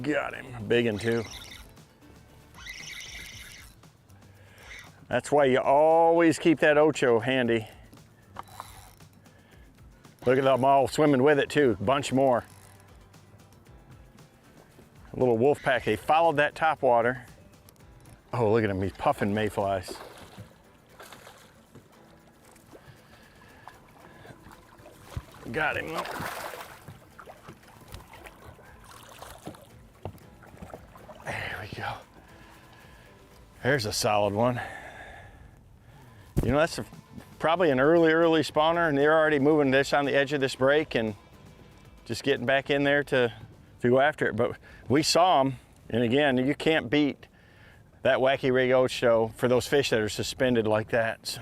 Got him, big one too. That's why you always keep that Ocho handy. Look at them all swimming with it too, bunch more. A little wolf pack, they followed that top water. Oh, look at him, he's puffing mayflies. Got him. There we go. There's a solid one. You know, that's probably an early spawner, and they're already moving this on the edge of this break and just getting back in there to go after it. But we saw them, and again, you can't beat that Wacky Rig Ocho for those fish that are suspended like that. So,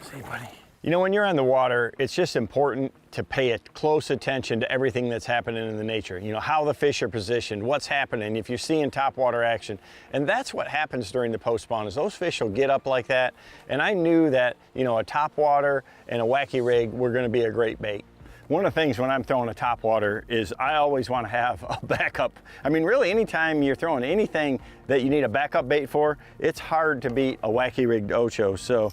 see, buddy. You know, when you're on the water, it's just important to pay close attention to everything that's happening in the nature. You know, how the fish are positioned, what's happening, if you're seeing topwater action. And that's what happens during the post-spawn, is those fish will get up like that. And I knew that, you know, a topwater and a Wacky Rig were gonna be a great bait. One of the things when I'm throwing a topwater is I always want to have a backup. I mean, really, anytime you're throwing anything that you need a backup bait for, it's hard to beat a Wacky Rigged Ocho. So,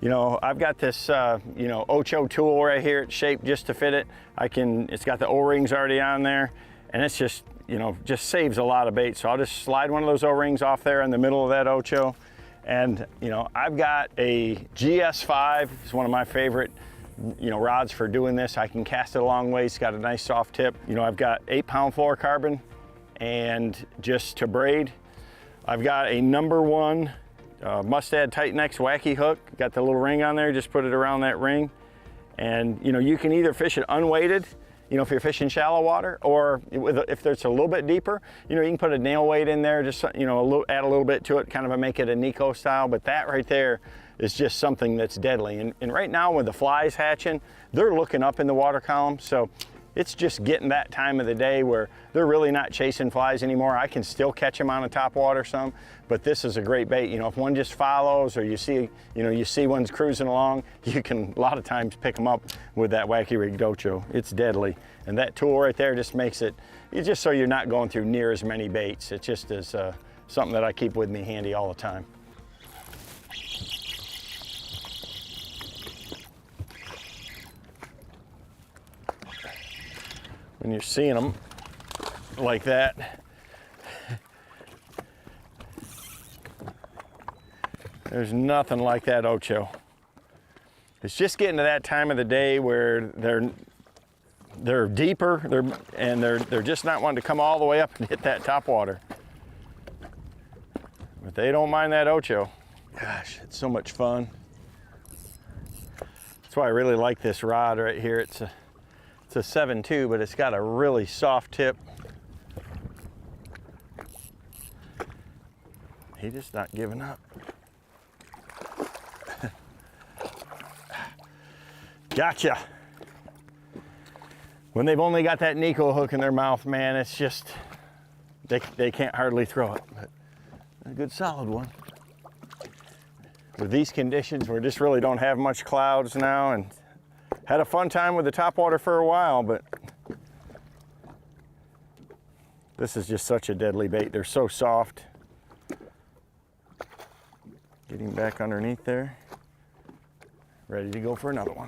you know, I've got this, you know, Ocho tool right here. It's shaped just to fit it. It's got the O-rings already on there, and it's just, you know, just saves a lot of bait. So I'll just slide one of those O-rings off there in the middle of that Ocho. And, you know, I've got a GS5. It's one of my favorite, you know, rods for doing this. I can cast it a long ways. It's got a nice soft tip. You know, I've got 8-pound fluorocarbon, and just to braid, I've got a #1 Mustad Titan X wacky hook. Got the little ring on there, just put it around that ring. And you know, you can either fish it unweighted, you know, if you're fishing shallow water, or if it's a little bit deeper, you know, you can put a nail weight in there, just, you know, add a little bit to it, kind of make it a Nico style. But that right there is just something that's deadly. And right now with the flies hatching, they're looking up in the water column. So it's just getting that time of the day where they're really not chasing flies anymore. I can still catch them on a top water some, but this is a great bait. You know, if one just follows, or you see, you know, you see one's cruising along, you can a lot of times pick them up with that Wacky Rig Ocho. It's deadly. And that tool right there just makes it, just so you're not going through near as many baits. It just is something that I keep with me handy all the time. When you're seeing them like that, there's nothing like that Ocho. It's just getting to that time of the day where they're deeper, they're just not wanting to come all the way up and hit that top water. But they don't mind that Ocho. Gosh, it's so much fun. That's why I really like this rod right here. It's a 7.2, but it's got a really soft tip. He's just not giving up. Gotcha. When they've only got that Nico hook in their mouth, man, it's just, they can't hardly throw it. But a good solid one. With these conditions, we just really don't have much clouds now, and had a fun time with the topwater for a while, but this is just such a deadly bait. They're so soft. Getting back underneath there. Ready to go for another one.